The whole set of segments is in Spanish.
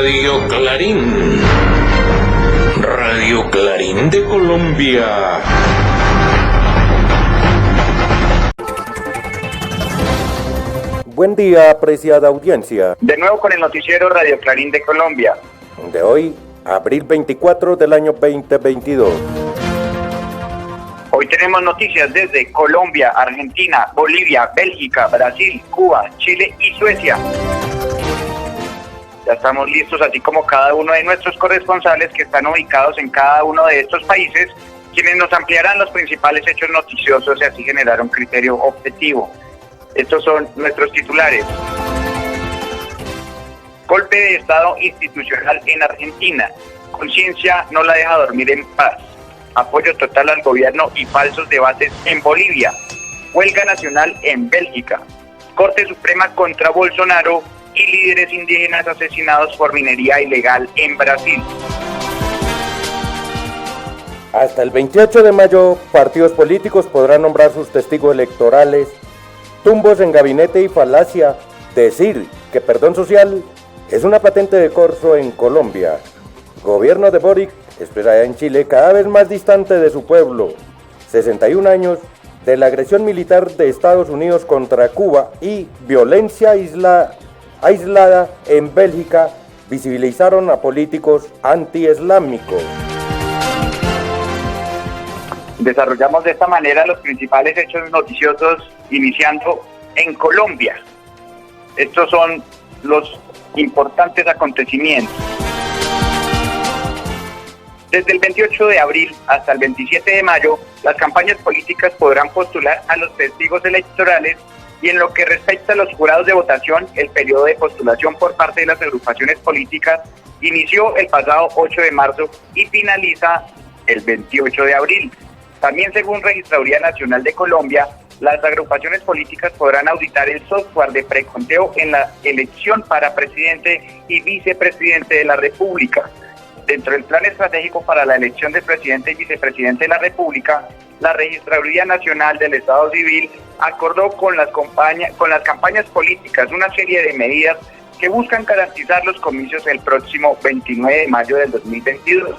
Radio Clarín. Radio Clarín de Colombia. Buen día, apreciada audiencia. De nuevo con el noticiero Radio Clarín de Colombia. De hoy, abril 24 del año 2022. Hoy tenemos noticias desde Colombia, Argentina, Bolivia, Bélgica, Brasil, Cuba, Chile y Suecia. Ya estamos listos, así como cada uno de nuestros corresponsales que están ubicados en cada uno de estos países, quienes nos ampliarán los principales hechos noticiosos y así generar un criterio objetivo. Estos son nuestros titulares. Golpe de Estado institucional en Argentina. Conciencia no la deja dormir en paz. Apoyo total al gobierno y falsos debates en Bolivia. Huelga nacional en Bélgica. Corte Suprema contra Bolsonaro y líderes indígenas asesinados por minería ilegal en Brasil. Hasta el 28 de mayo, partidos políticos podrán nombrar sus testigos electorales. Tumbos en gabinete y falacia. Decir que perdón social es una patente de corso en Colombia. Gobierno de Boric espera en Chile cada vez más distante de su pueblo. 61 años de la agresión militar de Estados Unidos contra Cuba y violencia aislada en Bélgica visibilizaron a políticos antiislámicos. Desarrollamos de esta manera los principales hechos noticiosos, iniciando en Colombia. Estos son los importantes acontecimientos. Desde el 28 de abril hasta el 27 de mayo, las campañas políticas podrán postular a los testigos electorales y en lo que respecta a los jurados de votación, el periodo de postulación por parte de las agrupaciones políticas inició el pasado 8 de marzo y finaliza el 28 de abril. También, según Registraduría Nacional de Colombia, las agrupaciones políticas podrán auditar el software de preconteo en la elección para presidente y vicepresidente de la República. Dentro del plan estratégico para la elección de presidente y vicepresidente de la República, la Registraduría Nacional del Estado Civil acordó con las campañas políticas una serie de medidas que buscan garantizar los comicios el próximo 29 de mayo del 2022.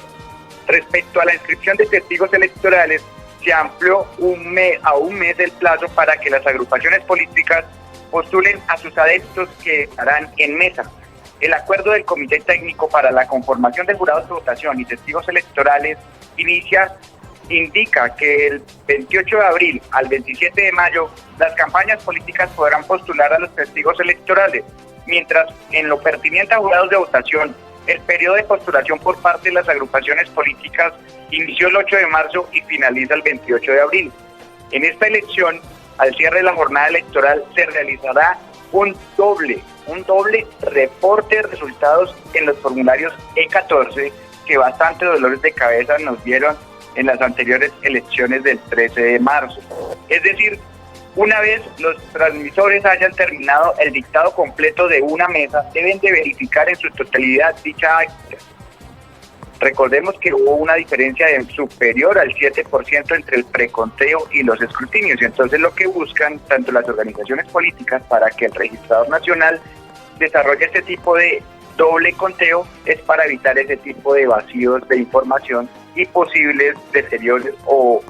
Respecto a la inscripción de testigos electorales, se amplió a un mes el plazo para que las agrupaciones políticas postulen a sus adeptos que estarán en mesa. El acuerdo del Comité Técnico para la conformación de jurados de votación y testigos electorales indica que el 28 de abril al 27 de mayo las campañas políticas podrán postular a los testigos electorales, mientras en lo pertinente a jurados de votación, el periodo de postulación por parte de las agrupaciones políticas inició el 8 de marzo y finaliza el 28 de abril. En esta elección, al cierre de la jornada electoral, se realizará un doble reporte de resultados en los formularios E14 que bastante dolores de cabeza nos dieron en las anteriores elecciones del 13 de marzo. Es decir, una vez los transmisores hayan terminado el dictado completo de una mesa, deben de verificar en su totalidad dicha acta. Recordemos que hubo una diferencia superior al 7% entre el preconteo y los escrutinios, y entonces lo que buscan tanto las organizaciones políticas para que el registrador nacional desarrolle este tipo de doble conteo es para evitar ese tipo de vacíos de información y posibles deterioros o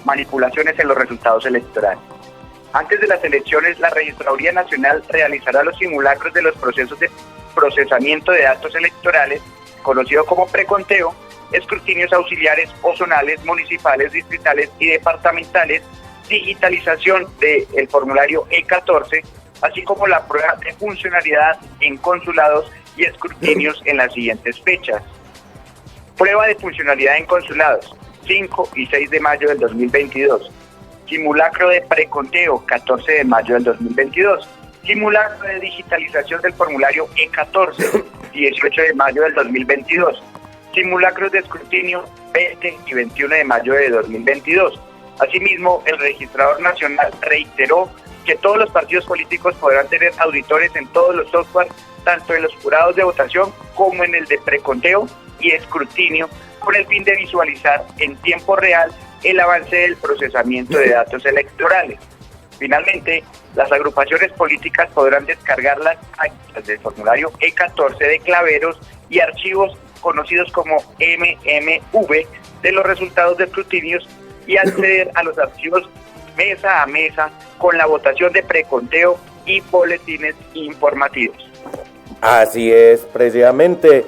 manipulaciones en los resultados electorales. Antes de las elecciones, la Registraduría Nacional realizará los simulacros de los procesos de procesamiento de datos electorales, conocido como preconteo, escrutinios auxiliares o zonales, municipales, distritales y departamentales, digitalización del formulario E14, así como la prueba de funcionalidad en consulados y escrutinios en las siguientes fechas. Prueba de funcionalidad en consulados, 5 y 6 de mayo del 2022. Simulacro de preconteo, 14 de mayo del 2022. Simulacro de digitalización del formulario E14, 18 de mayo del 2022. Simulacros de escrutinio, 20 y 21 de mayo de 2022. Asimismo, el registrador nacional reiteró que todos los partidos políticos podrán tener auditores en todos los softwares, tanto en los jurados de votación como en el de preconteo y escrutinio, con el fin de visualizar en tiempo real el avance del procesamiento de datos electorales. Finalmente, las agrupaciones políticas podrán descargar las actas del formulario E14 de Claveros y archivos conocidos como MMV de los resultados de escrutinios y acceder a los archivos mesa a mesa con la votación de preconteo y boletines informativos. Así es, precisamente,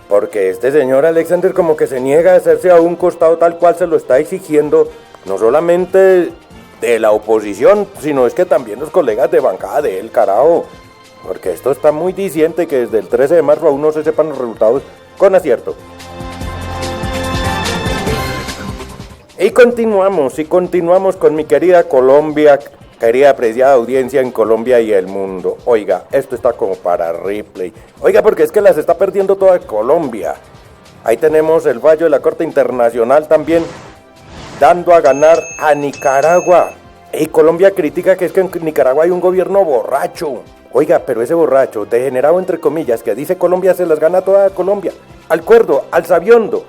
porque este señor Alexander como que se niega a hacerse a un costado tal cual se lo está exigiendo, no solamente de la oposición, sino es que también los colegas de bancada de él, carajo, porque esto está muy diciente que desde el 13 de marzo aún no se sepan los resultados con acierto. Y continuamos con mi querida Colombia, querida apreciada audiencia en Colombia y el mundo. Oiga, esto está como para replay. Oiga, porque es que las está perdiendo toda Colombia. Ahí tenemos el fallo de la Corte Internacional también, dando a ganar a Nicaragua. Y Colombia critica que es que en Nicaragua hay un gobierno borracho. Oiga, pero ese borracho, degenerado entre comillas, que dice Colombia se las gana toda Colombia. Al cuerdo, al sabiondo.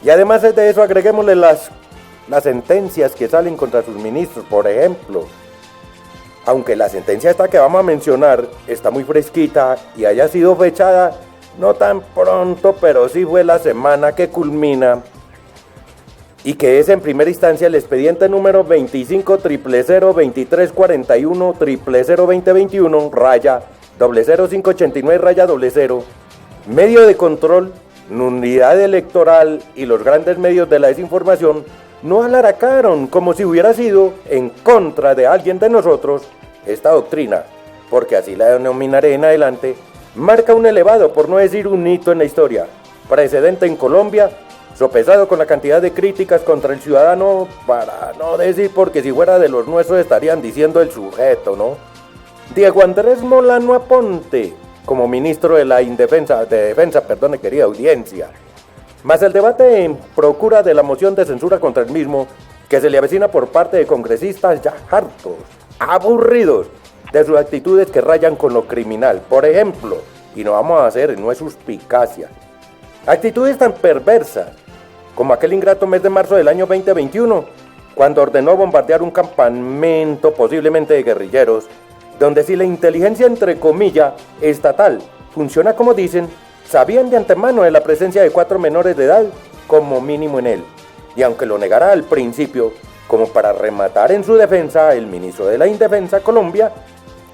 Y además de eso agreguémosle las sentencias que salen contra sus ministros, por ejemplo. Aunque la sentencia esta que vamos a mencionar está muy fresquita y haya sido fechada no tan pronto, pero sí fue la semana que culmina, y que es en primera instancia el expediente número 25002341002021 raya 00589 raya 00, medio de control, nulidad electoral y los grandes medios de la desinformación no alaracaron como si hubiera sido en contra de alguien de nosotros. Esta doctrina, porque así la denominaré en adelante, marca un elevado, por no decir un hito en la historia, precedente en Colombia, sopesado con la cantidad de críticas contra el ciudadano, para no decir porque si fuera de los nuestros estarían diciendo el sujeto, ¿no? Diego Andrés Molano Aponte, como ministro de la defensa, querida audiencia, más el debate en procura de la moción de censura contra el mismo, que se le avecina por parte de congresistas ya hartos, aburridos de sus actitudes que rayan con lo criminal. Por ejemplo, y no vamos a hacer, no es suspicacia, actitudes tan perversas como aquel ingrato mes de marzo del año 2021, cuando ordenó bombardear un campamento posiblemente de guerrilleros, donde si la inteligencia entre comillas estatal funciona como dicen, sabían de antemano de la presencia de 4 menores de edad como mínimo en él. Y aunque lo negara al principio, como para rematar en su defensa, el ministro de la Indefensa Colombia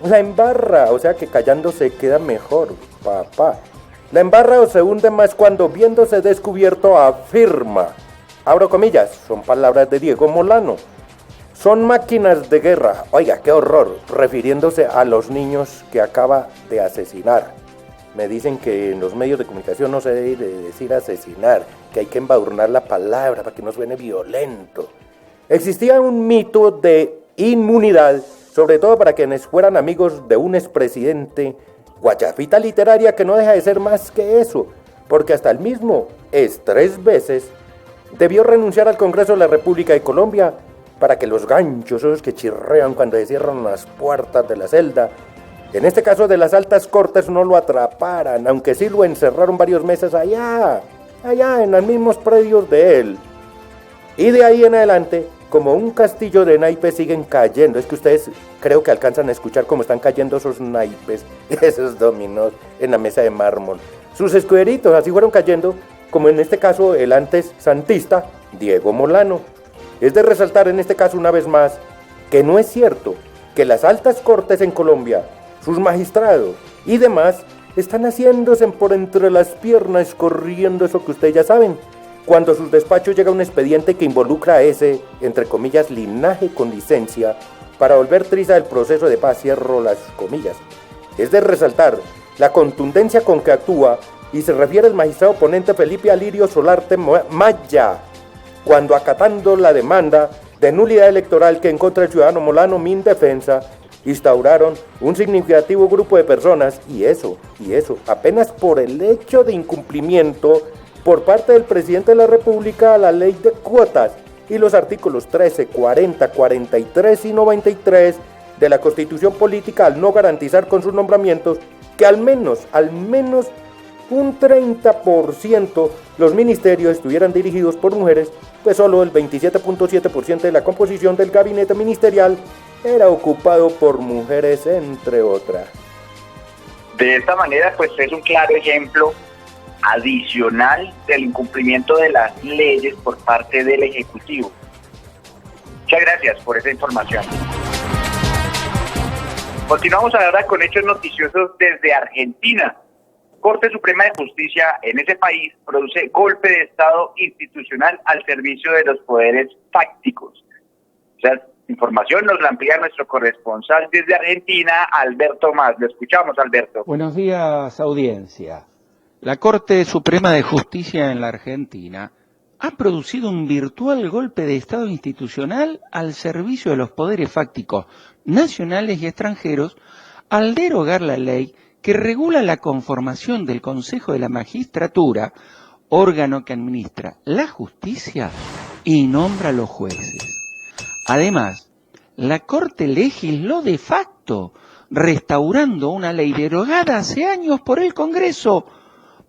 la embarra, o sea que callando se queda mejor, papá. La embarra o se hunde más cuando, viéndose descubierto, afirma, abro comillas, son palabras de Diego Molano, son máquinas de guerra. Oiga, qué horror, refiriéndose a los niños que acaba de asesinar. Me dicen que en los medios de comunicación no se debe decir asesinar, que hay que embadurnar la palabra para que no suene violento. Existía un mito de inmunidad, sobre todo para quienes fueran amigos de un expresidente, guachafita literaria que no deja de ser más que eso, porque hasta el mismo 3 veces debió renunciar al Congreso de la República de Colombia para que los ganchos, esos que chirrean cuando se cierran las puertas de la celda, en este caso de las altas cortes, no lo atraparan, aunque sí lo encerraron varios meses allá en los mismos predios de él. Y de ahí en adelante, como un castillo de naipes, siguen cayendo. Es que ustedes creo que alcanzan a escuchar cómo están cayendo esos naipes, esos dominós en la mesa de mármol. Sus escuderitos así fueron cayendo, como en este caso el antes santista Diego Molano. Es de resaltar en este caso una vez más que no es cierto que las altas cortes en Colombia, sus magistrados y demás, están haciéndose por entre las piernas, corriendo eso que ustedes ya saben, cuando a sus despachos llega un expediente que involucra a ese, entre comillas, linaje con licencia, para volver triza el proceso de paz, cierro las comillas. Es de resaltar la contundencia con que actúa, y se refiere el magistrado ponente Felipe Alirio Solarte Maya, cuando acatando la demanda de nulidad electoral que en contra del ciudadano Molano Mindefensa instauraron un significativo grupo de personas, y eso, apenas por el hecho de incumplimiento por parte del presidente de la República a la ley de cuotas y los artículos 13, 40, 43 y 93 de la Constitución Política, al no garantizar con sus nombramientos que al menos un 30% los ministerios estuvieran dirigidos por mujeres, pues solo el 27.7% de la composición del gabinete ministerial era ocupado por mujeres, entre otras. De esta manera, pues es un claro ejemplo adicional del incumplimiento de las leyes por parte del Ejecutivo. Muchas gracias por esa información. Continuamos ahora con hechos noticiosos desde Argentina. Corte Suprema de Justicia en ese país produce golpe de Estado institucional al servicio de los poderes fácticos. Esa información nos la amplía nuestro corresponsal desde Argentina, Alberto Más. Lo escuchamos, Alberto. Buenos días, audiencia. La Corte Suprema de Justicia en la Argentina ha producido un virtual golpe de Estado institucional al servicio de los poderes fácticos nacionales y extranjeros al derogar la ley que regula la conformación del Consejo de la Magistratura, órgano que administra la justicia y nombra a los jueces. Además, la Corte legisló de facto, restaurando una ley derogada hace años por el Congreso,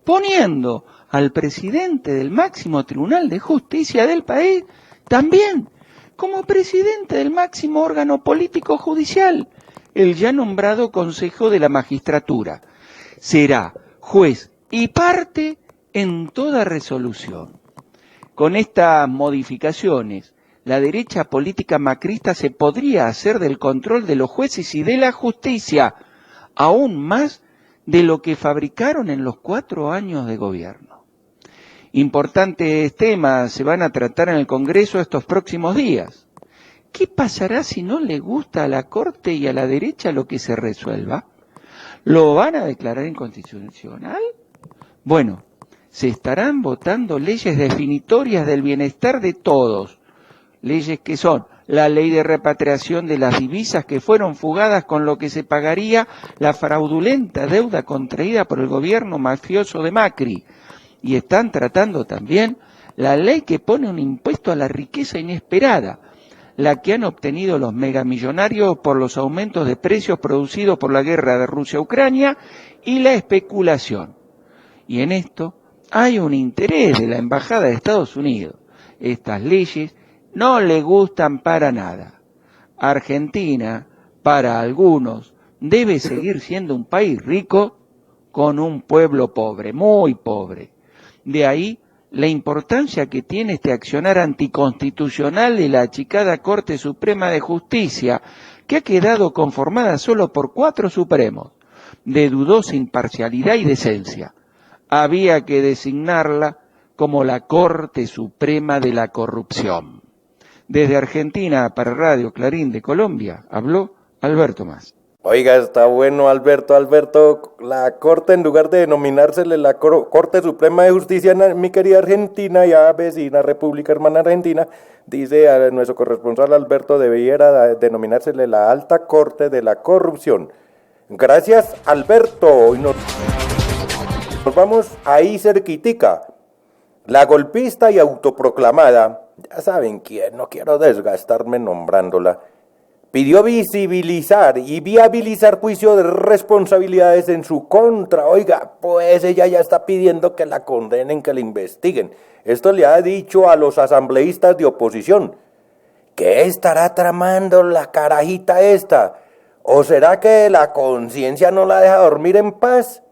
poniendo al presidente del máximo Tribunal de Justicia del país también como presidente del máximo órgano político judicial, el ya nombrado Consejo de la Magistratura. Será juez y parte en toda resolución. Con estas modificaciones, la derecha política macrista se podría hacer del control de los jueces y de la justicia, aún más de lo que fabricaron en los 4 años de gobierno. Importantes temas se van a tratar en el Congreso estos próximos días. ¿Qué pasará si no le gusta a la Corte y a la derecha lo que se resuelva? ¿Lo van a declarar inconstitucional? Bueno, se estarán votando leyes definitorias del bienestar de todos. Leyes que son la ley de repatriación de las divisas que fueron fugadas con lo que se pagaría la fraudulenta deuda contraída por el gobierno mafioso de Macri. Y están tratando también la ley que pone un impuesto a la riqueza inesperada, la que han obtenido los megamillonarios por los aumentos de precios producidos por la guerra de Rusia a Ucrania y la especulación. Y en esto hay un interés de la Embajada de Estados Unidos. Estas leyes no le gustan para nada. Argentina, para algunos, debe seguir siendo un país rico con un pueblo pobre, muy pobre. De ahí la importancia que tiene este accionar anticonstitucional de la achicada Corte Suprema de Justicia, que ha quedado conformada solo por 4 supremos, de dudosa imparcialidad y decencia. Había que designarla como la Corte Suprema de la Corrupción. Desde Argentina para Radio Clarín de Colombia, habló Alberto Más. Oiga, está bueno, Alberto, la Corte, en lugar de denominársele la Corte Suprema de Justicia, mi querida Argentina, ya vecina República Hermana Argentina, dice a nuestro corresponsal Alberto, debiera denominársele la Alta Corte de la Corrupción. Gracias, Alberto. Y nos vamos ahí cerquitica. La golpista y autoproclamada, ya saben quién, no quiero desgastarme nombrándola, pidió visibilizar y viabilizar juicio de responsabilidades en su contra. Oiga, pues ella ya está pidiendo que la condenen, que la investiguen. Esto le ha dicho a los asambleístas de oposición. ¿Qué estará tramando la carajita esta? ¿O será que la conciencia no la deja dormir en paz?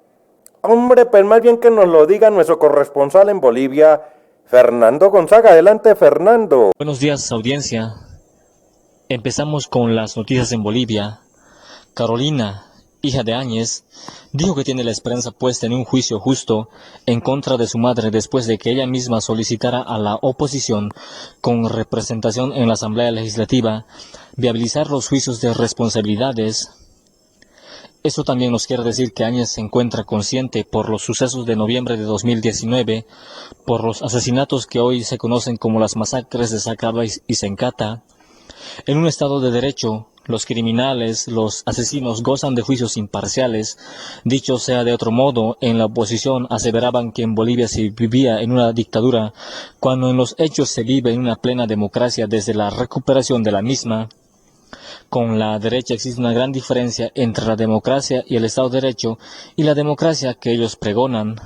Hombre, pues más bien que nos lo diga nuestro corresponsal en Bolivia, Fernando Gonzaga. Adelante, Fernando. Buenos días, audiencia. Empezamos con las noticias en Bolivia. Carolina, hija de Áñez, dijo que tiene la esperanza puesta en un juicio justo en contra de su madre después de que ella misma solicitara a la oposición, con representación en la Asamblea Legislativa, viabilizar los juicios de responsabilidades. Esto también nos quiere decir que Áñez se encuentra consciente por los sucesos de noviembre de 2019, por los asesinatos que hoy se conocen como las masacres de Sacaba y Sencata. En un Estado de Derecho, los criminales, los asesinos gozan de juicios imparciales. Dicho sea de otro modo, en la oposición aseveraban que en Bolivia se vivía en una dictadura, cuando en los hechos se vive en una plena democracia desde la recuperación de la misma. Con la derecha existe una gran diferencia entre la democracia y el Estado de Derecho y la democracia que ellos pregonan.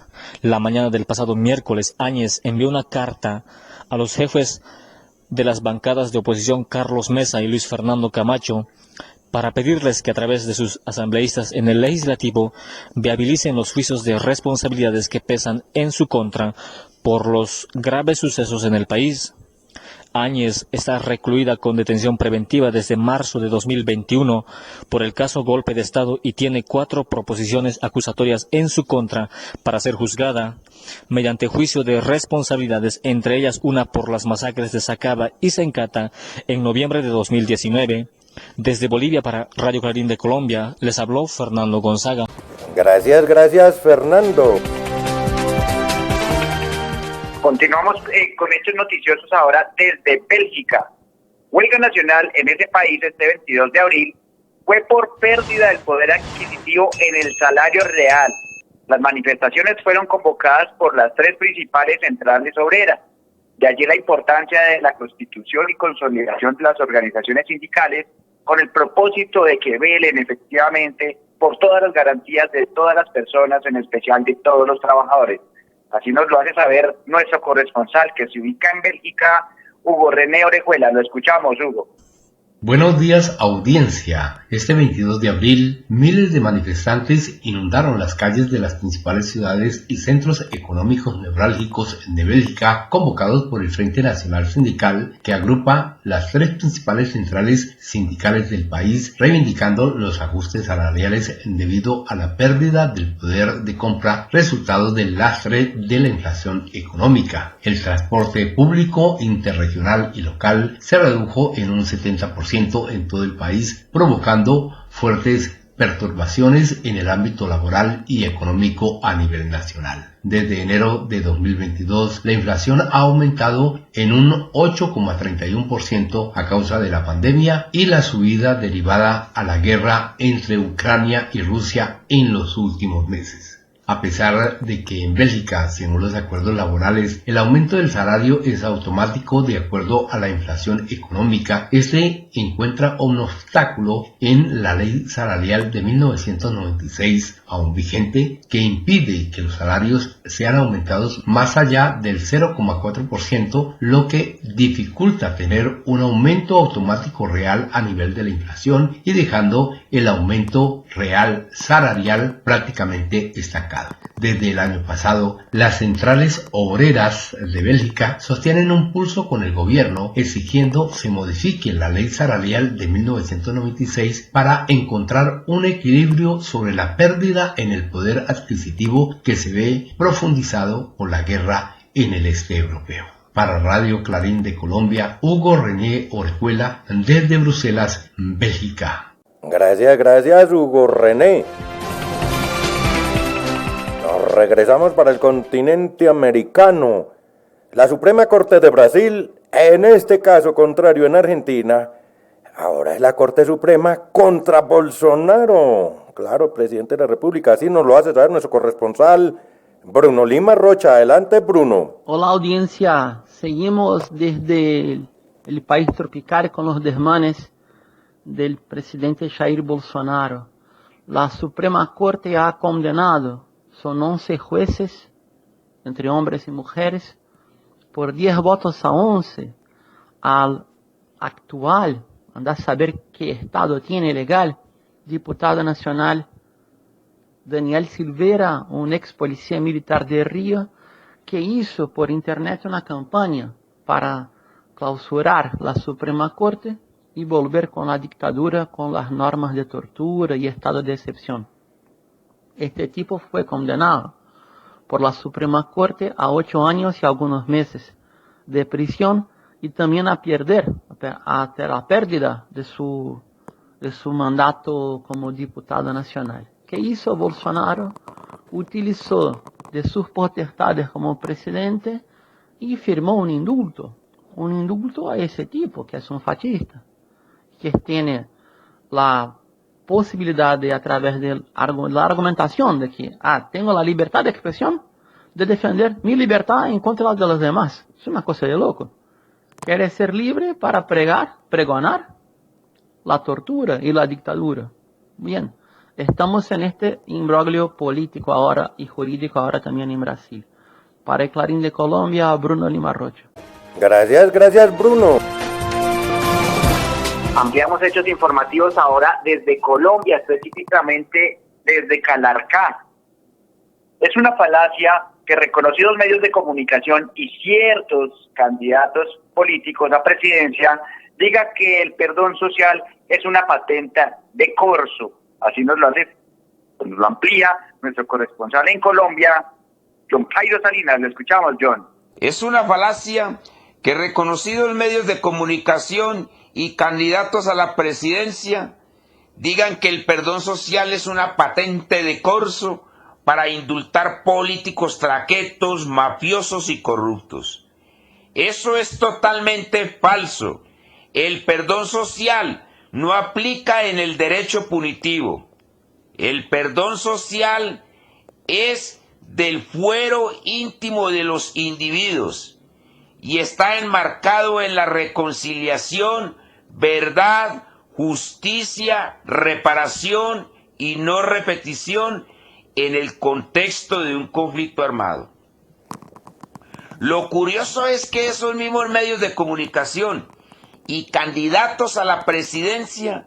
La mañana del pasado miércoles, Áñez envió una carta a los jefes de las bancadas de oposición Carlos Mesa y Luis Fernando Camacho para pedirles que a través de sus asambleístas en el legislativo viabilicen los juicios de responsabilidades que pesan en su contra por los graves sucesos en el país. Áñez está recluida con detención preventiva desde marzo de 2021 por el caso golpe de Estado y tiene 4 proposiciones acusatorias en su contra para ser juzgada mediante juicio de responsabilidades, entre ellas una por las masacres de Sacaba y Sencata en noviembre de 2019. Desde Bolivia para Radio Clarín de Colombia les habló Fernando Gonzaga. Gracias, Fernando. Continuamos con hechos noticiosos ahora desde Bélgica. Huelga nacional en ese país este 22 de abril fue por pérdida del poder adquisitivo en el salario real. Las manifestaciones fueron convocadas por las 3 principales centrales obreras. De allí la importancia de la constitución y consolidación de las organizaciones sindicales con el propósito de que velen efectivamente por todas las garantías de todas las personas, en especial de todos los trabajadores. Así nos lo hace saber nuestro corresponsal que se ubica en Bélgica, Hugo René Orejuela. Lo escuchamos, Hugo. Buenos días, audiencia. Este 22 de abril, miles de manifestantes inundaron las calles de las principales ciudades y centros económicos nevrálgicos de Bélgica, convocados por el Frente Nacional Sindical, que agrupa las 3 principales centrales sindicales del país, reivindicando los ajustes salariales debido a la pérdida del poder de compra, resultado del lastre de la inflación económica. El transporte público, interregional y local se redujo en un 70% en todo el país, provocando fuertes perturbaciones en el ámbito laboral y económico a nivel nacional. Desde enero de 2022, la inflación ha aumentado en un 8,31% a causa de la pandemia y la subida derivada a la guerra entre Ucrania y Rusia en los últimos meses. A pesar de que en Bélgica, según los acuerdos laborales, el aumento del salario es automático de acuerdo a la inflación económica, este encuentra un obstáculo en la ley salarial de 1996, aún vigente, que impide que los salarios sean aumentados más allá del 0,4%, lo que dificulta tener un aumento automático real a nivel de la inflación y dejando el aumento real salarial prácticamente estancado. Desde el año pasado, las centrales obreras de Bélgica sostienen un pulso con el gobierno exigiendo se modifique la ley salarial de 1996 para encontrar un equilibrio sobre la pérdida en el poder adquisitivo que se ve profundizado por la guerra en el este europeo. Para Radio Clarín de Colombia, Hugo René Orejuela desde Bruselas, Bélgica. Gracias, Hugo René. Regresamos para el continente americano. La Suprema Corte de Brasil, en este caso contrario en Argentina, ahora es la Corte Suprema contra Bolsonaro. Claro, presidente de la República, así nos lo hace saber nuestro corresponsal Bruno Lima Rocha. Adelante, Bruno. Hola, audiencia. Seguimos desde el país tropical con los desmanes del presidente Jair Bolsonaro. La Suprema Corte ha condenado, son 11 jueces, entre hombres y mujeres, por 10 votos a 11, al actual, anda a saber qué estado tiene legal, diputado nacional Daniel Silveira, un ex policía militar de Río, que hizo por internet una campaña para clausurar la Suprema Corte y volver con la dictadura, con las normas de tortura y estado de excepción. Este tipo fue condenado por la Suprema Corte a 8 años y algunos meses de prisión y también a la pérdida de su mandato como diputado nacional. ¿Qué hizo Bolsonaro? Utilizó de sus potestades como presidente y firmó un indulto a ese tipo, que es un fascista, que tiene la posibilidad de, a través de la argumentación de que tengo la libertad de expresión, de defender mi libertad en contra de los demás. Es una cosa de loco. Quiere ser libre para pregonar la tortura y la dictadura. Bien, estamos en este imbroglio político ahora y jurídico ahora también en Brasil. Para el Clarín de Colombia, Bruno Lima Rocha. Gracias, Bruno. Ampliamos hechos informativos ahora desde Colombia, específicamente desde Calarcá. Es una falacia que reconocidos medios de comunicación y ciertos candidatos políticos a presidencia diga que el perdón social es una patenta de corso. Así nos lo amplía nuestro corresponsal en Colombia, John Jairo Salinas. Lo escuchamos, John. Es una falacia que reconocidos medios de comunicación y candidatos a la presidencia digan que el perdón social es una patente de corso para indultar políticos traquetos, mafiosos y corruptos. Eso es totalmente falso. El perdón social no aplica en el derecho punitivo. El perdón social es del fuero íntimo de los individuos y está enmarcado en la reconciliación, verdad, justicia, reparación y no repetición en el contexto de un conflicto armado. Lo curioso es que esos mismos medios de comunicación y candidatos a la presidencia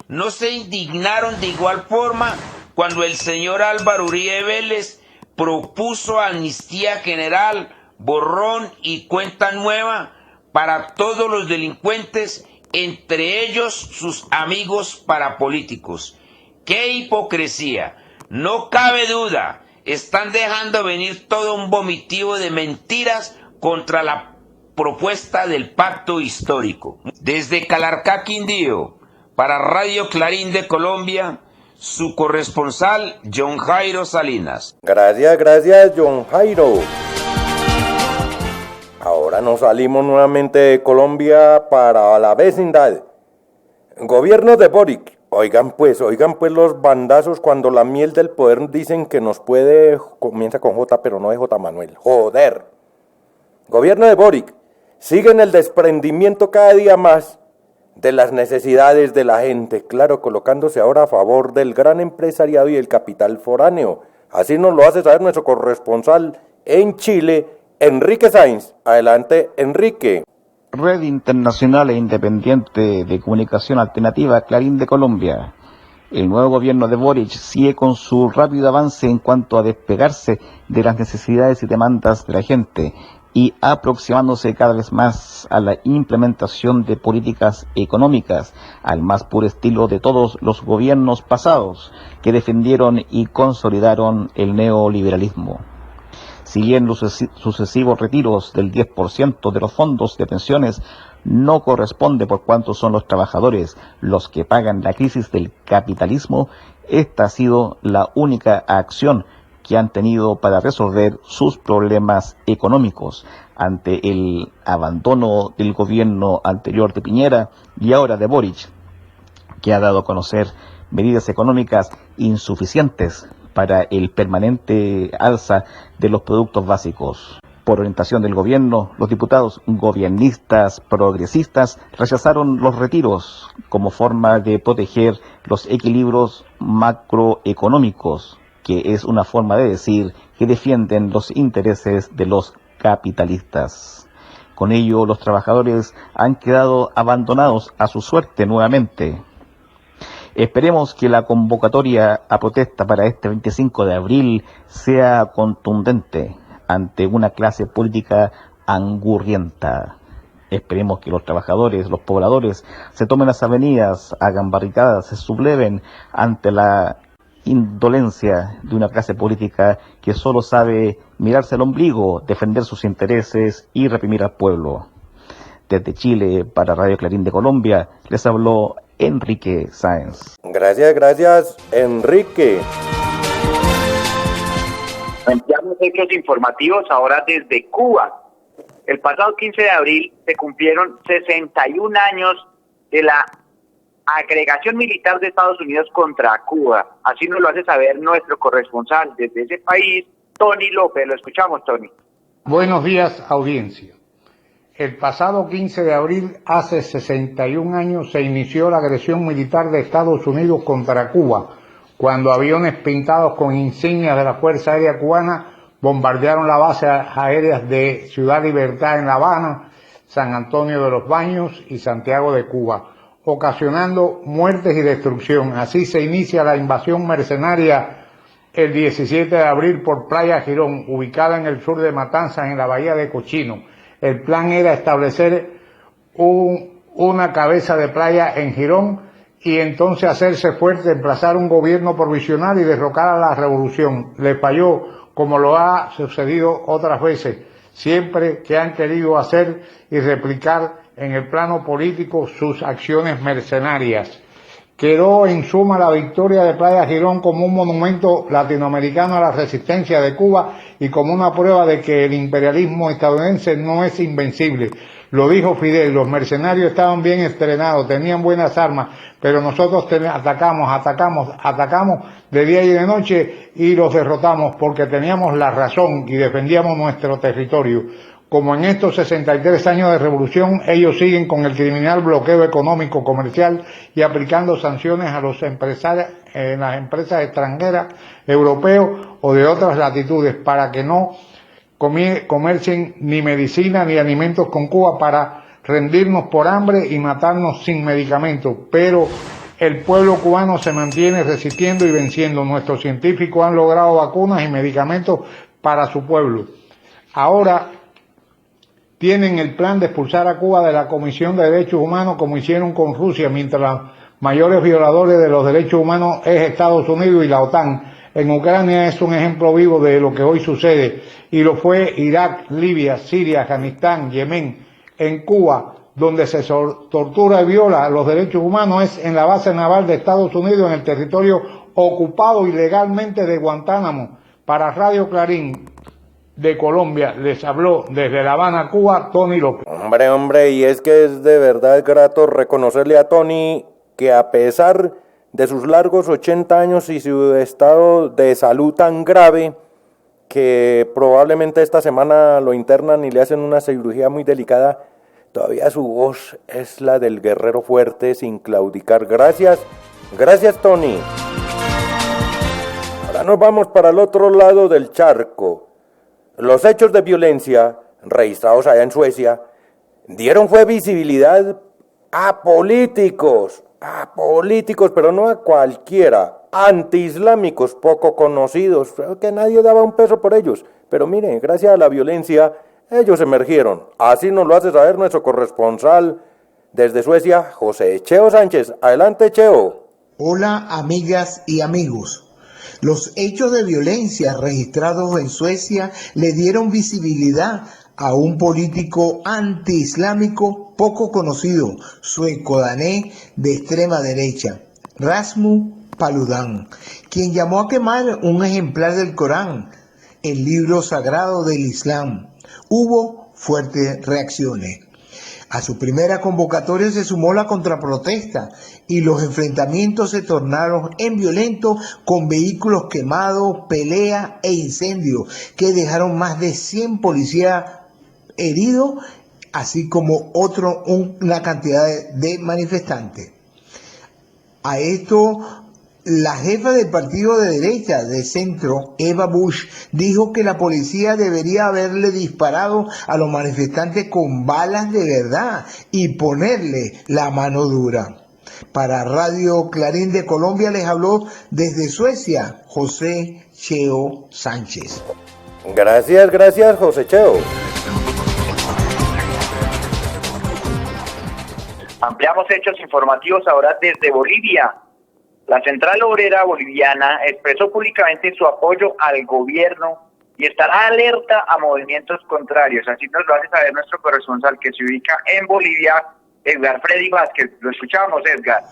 no se indignaron de igual forma cuando el señor Álvaro Uribe Vélez propuso amnistía general, borrón y cuenta nueva para todos los delincuentes, entre ellos sus amigos parapolíticos. ¡Qué hipocresía! No cabe duda, están dejando venir todo un vomitivo de mentiras contra la propuesta del pacto histórico. Desde Calarcá, Quindío, para Radio Clarín de Colombia, su corresponsal John Jairo Salinas. Gracias, John Jairo. Ahora nos salimos nuevamente de Colombia para la vecindad. Gobierno de Boric. Oigan pues los bandazos cuando la miel del poder dicen que nos puede, comienza con J pero no de J Manuel, joder. Gobierno de Boric, siguen el desprendimiento cada día más de las necesidades de la gente, claro, colocándose ahora a favor del gran empresariado y el capital foráneo. Así nos lo hace saber nuestro corresponsal en Chile, Enrique Sáenz. Adelante, Enrique. Red Internacional e Independiente de Comunicación Alternativa, Clarín de Colombia. El nuevo gobierno de Boric sigue con su rápido avance en cuanto a despegarse de las necesidades y demandas de la gente y aproximándose cada vez más a la implementación de políticas económicas al más puro estilo de todos los gobiernos pasados que defendieron y consolidaron el neoliberalismo. Si bien los sucesivos retiros del 10% de los fondos de pensiones no corresponde por cuanto son los trabajadores los que pagan la crisis del capitalismo, esta ha sido la única acción que han tenido para resolver sus problemas económicos ante el abandono del gobierno anterior de Piñera y ahora de Boric, que ha dado a conocer medidas económicas insuficientes para el permanente alza de los productos básicos. Por orientación del gobierno, los diputados gobiernistas progresistas rechazaron los retiros como forma de proteger los equilibrios macroeconómicos, que es una forma de decir que defienden los intereses de los capitalistas. Con ello, los trabajadores han quedado abandonados a su suerte nuevamente. Esperemos que la convocatoria a protesta para este 25 de abril sea contundente ante una clase política angurrienta. Esperemos que los trabajadores, los pobladores, se tomen las avenidas, hagan barricadas, se subleven ante la indolencia de una clase política que solo sabe mirarse al ombligo, defender sus intereses y reprimir al pueblo. Desde Chile, para Radio Clarín de Colombia, les habló Enrique Sáenz. Gracias, Enrique. Ampliamos hechos informativos ahora desde Cuba. El pasado 15 de abril se cumplieron 61 años de la agregación militar de Estados Unidos contra Cuba. Así nos lo hace saber nuestro corresponsal desde ese país, Tony López. Lo escuchamos, Tony. Buenos días, audiencia. El pasado 15 de abril, hace 61 años, se inició la agresión militar de Estados Unidos contra Cuba, cuando aviones pintados con insignias de la Fuerza Aérea Cubana bombardearon las bases aéreas de Ciudad Libertad en La Habana, San Antonio de los Baños y Santiago de Cuba. ocasionando muertes y destrucción. Así se inicia la invasión mercenaria el 17 de abril por Playa Girón, ubicada en el sur de Matanzas, en la bahía de Cochino. El plan era establecer una cabeza de playa en Girón y entonces hacerse fuerte, emplazar un gobierno provisional y derrocar a la revolución. Le falló, como lo ha sucedido otras veces, siempre que han querido hacer y replicar en el plano político sus acciones mercenarias. Quedó en suma la victoria de Playa Girón como un monumento latinoamericano a la resistencia de Cuba y como una prueba de que el imperialismo estadounidense no es invencible. Lo dijo Fidel, los mercenarios estaban bien entrenados, tenían buenas armas, pero nosotros atacamos de día y de noche y los derrotamos porque teníamos la razón y defendíamos nuestro territorio. Como en estos 63 años de revolución, ellos siguen con el criminal bloqueo económico comercial y aplicando sanciones a los empresarios en las empresas extranjeras, europeos o de otras latitudes para que no comercien ni medicina ni alimentos con Cuba, para rendirnos por hambre y matarnos sin medicamentos. Pero el pueblo cubano se mantiene resistiendo y venciendo. Nuestros científicos han logrado vacunas y medicamentos para su pueblo. Ahora tienen el plan de expulsar a Cuba de la Comisión de Derechos Humanos, como hicieron con Rusia, mientras los mayores violadores de los derechos humanos es Estados Unidos y la OTAN. En Ucrania es un ejemplo vivo de lo que hoy sucede, y lo fue Irak, Libia, Siria, Afganistán, Yemen. En Cuba, donde se tortura y viola los derechos humanos, es en la base naval de Estados Unidos, en el territorio ocupado ilegalmente de Guantánamo. Para Radio Clarín de Colombia les habló desde La Habana, Cuba, Tony López. Hombre, y es que es de verdad grato reconocerle a Tony que, a pesar de sus largos 80 años y su estado de salud tan grave, que probablemente esta semana lo internan y le hacen una cirugía muy delicada, todavía su voz es la del guerrero fuerte sin claudicar. Gracias Tony. Ahora nos vamos para el otro lado del charco. Los hechos de violencia registrados allá en Suecia dieron visibilidad a políticos, pero no a cualquiera, antiislámicos poco conocidos, que nadie daba un peso por ellos. Pero miren, gracias a la violencia, ellos emergieron. Así nos lo hace saber nuestro corresponsal desde Suecia, José Cheo Sánchez. Adelante, Cheo. Hola, amigas y amigos. Los hechos de violencia registrados en Suecia le dieron visibilidad a un político antiislámico poco conocido, sueco-danés de extrema derecha, Rasmus Paludan, quien llamó a quemar un ejemplar del Corán, el libro sagrado del Islam. Hubo fuertes reacciones. A su primera convocatoria se sumó la contraprotesta y los enfrentamientos se tornaron en violentos, con vehículos quemados, peleas e incendios que dejaron más de 100 policías heridos, así como una cantidad de manifestantes. A esto, la jefa del partido de derecha de centro, Eva Busch, dijo que la policía debería haberle disparado a los manifestantes con balas de verdad y ponerle la mano dura. Para Radio Clarín de Colombia les habló desde Suecia José Cheo Sánchez. Gracias José Cheo. Ampliamos hechos informativos ahora desde Bolivia. La Central Obrera Boliviana expresó públicamente su apoyo al gobierno y estará alerta a movimientos contrarios. Así nos lo hace saber nuestro corresponsal que se ubica en Bolivia, Edgar Freddy Vázquez. Lo escuchamos, Edgar.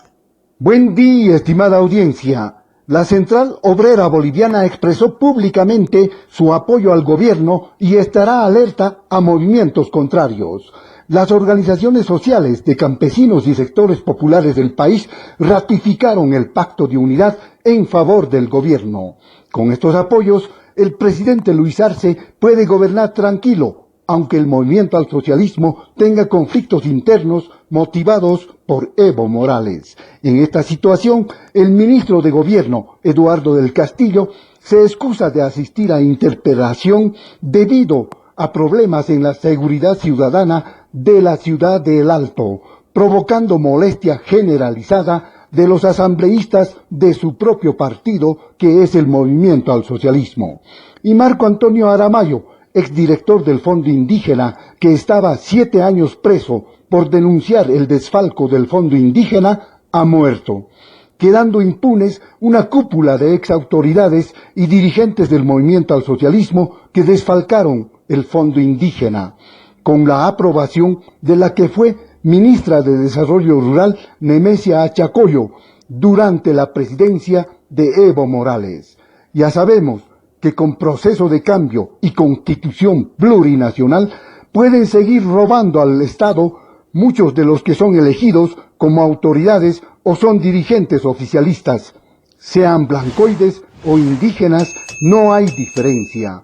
Buen día, estimada audiencia. La Central Obrera Boliviana expresó públicamente su apoyo al gobierno y estará alerta a movimientos contrarios. Las organizaciones sociales de campesinos y sectores populares del país ratificaron el pacto de unidad en favor del gobierno. Con estos apoyos, el presidente Luis Arce puede gobernar tranquilo, aunque el movimiento al socialismo tenga conflictos internos motivados por Evo Morales. En esta situación, el ministro de Gobierno, Eduardo del Castillo, se excusa de asistir a interpelación debido a problemas en la seguridad ciudadana de la ciudad de El Alto. provocando molestia generalizada de los asambleístas de su propio partido, que es el Movimiento al Socialismo. Y Marco Antonio Aramayo, exdirector del Fondo Indígena, que estaba 7 años preso por denunciar el desfalco del Fondo Indígena, ha muerto, quedando impunes una cúpula de exautoridades y dirigentes del Movimiento al Socialismo que desfalcaron el Fondo Indígena, con la aprobación de la que fue ministra de Desarrollo Rural Nemesia Achacoyo durante la presidencia de Evo Morales. Ya sabemos que con proceso de cambio y constitución plurinacional pueden seguir robando al Estado muchos de los que son elegidos como autoridades o son dirigentes oficialistas. Sean blancoides o indígenas, no hay diferencia.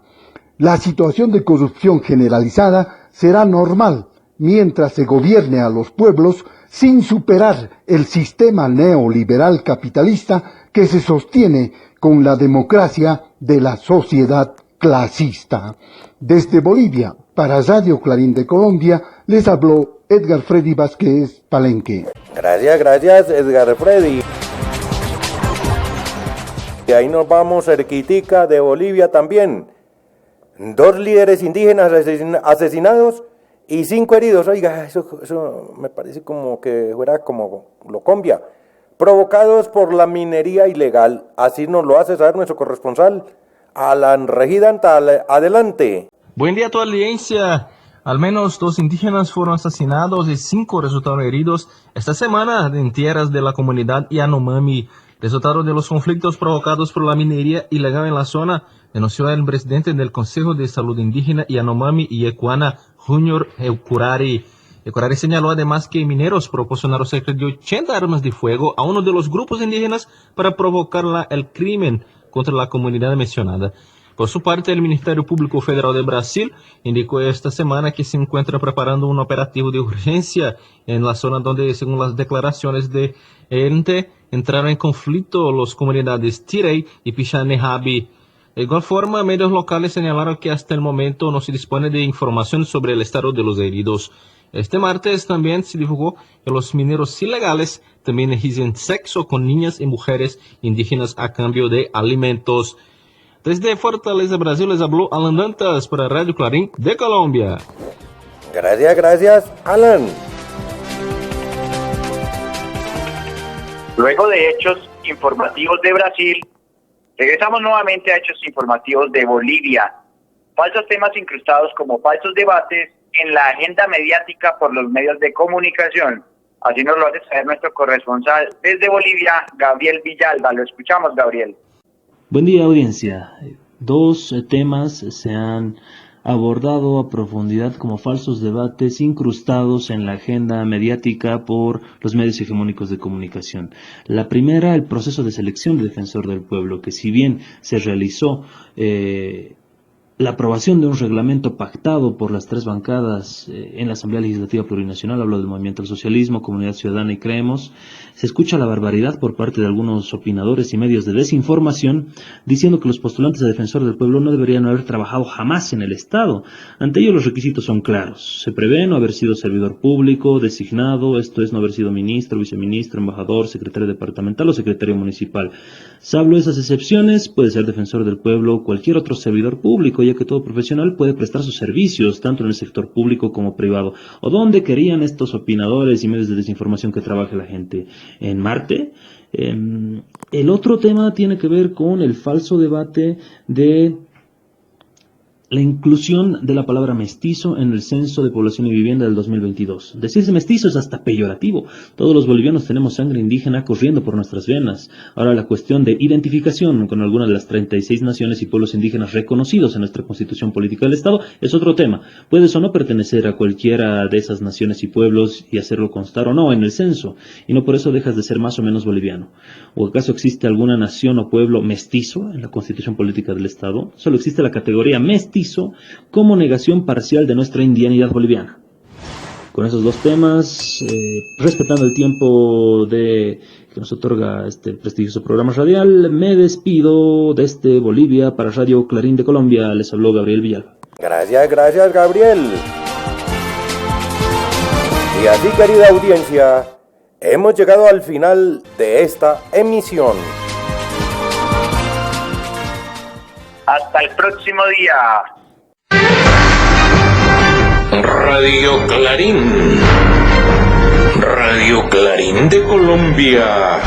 La situación de corrupción generalizada será normal mientras se gobierne a los pueblos sin superar el sistema neoliberal capitalista que se sostiene con la democracia de la sociedad clasista. Desde Bolivia, para Radio Clarín de Colombia, les habló Edgar Freddy Vázquez Palenque. Gracias, Edgar Freddy. Y ahí nos vamos cerquitica de Bolivia también. 2 líderes indígenas asesinados y 5 heridos. Oiga, eso me parece como que fuera como Colombia. Provocados por la minería ilegal. Así nos lo hace saber nuestro corresponsal, Alan Regidantal. Adelante. Buen día a toda la audiencia. Al menos 2 indígenas fueron asesinados y 5 resultaron heridos esta semana en tierras de la comunidad Yanomami, resultado de los conflictos provocados por la minería ilegal en la zona, denunció el presidente del Consejo de Salud Indígena Yanomami y Ecuana, Junior Eucurari. Eucurari señaló además que mineros proporcionaron cerca de 80 armas de fuego a uno de los grupos indígenas para provocar el crimen contra la comunidad mencionada. Por su parte, el Ministerio Público Federal de Brasil indicó esta semana que se encuentra preparando un operativo de urgencia en la zona donde, según las declaraciones de ente, entraron en conflicto las comunidades Tirey y Pichanejabi. De igual forma, medios locales señalaron que hasta el momento no se dispone de información sobre el estado de los heridos. Este martes también se divulgó que los mineros ilegales también ejercen sexo con niñas y mujeres indígenas a cambio de alimentos. Desde Fortaleza, Brasil, les habló Alan Dantas para Radio Clarín de Colombia. Gracias, Alan. Luego de hechos informativos de Brasil, regresamos nuevamente a hechos informativos de Bolivia. Falsos temas incrustados como falsos debates en la agenda mediática por los medios de comunicación. Así nos lo hace saber nuestro corresponsal desde Bolivia, Gabriel Villalba. Lo escuchamos, Gabriel. Buen día, audiencia. 2 temas se han abordado a profundidad como falsos debates incrustados en la agenda mediática por los medios hegemónicos de comunicación. La primera, el proceso de selección de defensor del pueblo, que si bien se realizó la aprobación de un reglamento pactado por las 3 bancadas en la Asamblea Legislativa Plurinacional, hablo del Movimiento al Socialismo, Comunidad Ciudadana y Creemos, se escucha la barbaridad por parte de algunos opinadores y medios de desinformación diciendo que los postulantes a defensor del pueblo no deberían haber trabajado jamás en el Estado. Ante ello los requisitos son claros. Se prevé no haber sido servidor público designado, esto es no haber sido ministro, viceministro, embajador, secretario departamental o secretario municipal. Salvo esas excepciones, puede ser defensor del pueblo o cualquier otro servidor público, ya que todo profesional puede prestar sus servicios, tanto en el sector público como privado. ¿O dónde querían estos opinadores y medios de desinformación que trabaje la gente? ¿En Marte? El otro tema tiene que ver con el falso debate de la inclusión de la palabra mestizo en el Censo de Población y Vivienda del 2022. Decirse mestizo es hasta peyorativo. Todos los bolivianos tenemos sangre indígena corriendo por nuestras venas. Ahora la cuestión de identificación con alguna de las 36 naciones y pueblos indígenas reconocidos en nuestra Constitución Política del Estado es otro tema. Puedes o no pertenecer a cualquiera de esas naciones y pueblos y hacerlo constar o no en el censo, y no por eso dejas de ser más o menos boliviano. ¿O acaso existe alguna nación o pueblo mestizo en la Constitución Política del Estado? Solo existe la categoría mestizo como negación parcial de nuestra indianidad boliviana. Con esos 2 temas, respetando el tiempo que nos otorga este prestigioso programa radial, me despido desde Bolivia para Radio Clarín de Colombia. Les habló Gabriel Villalba. Gracias, Gabriel. Y así, querida audiencia, hemos llegado al final de esta emisión. Hasta el próximo día. Radio Clarín. Radio Clarín de Colombia.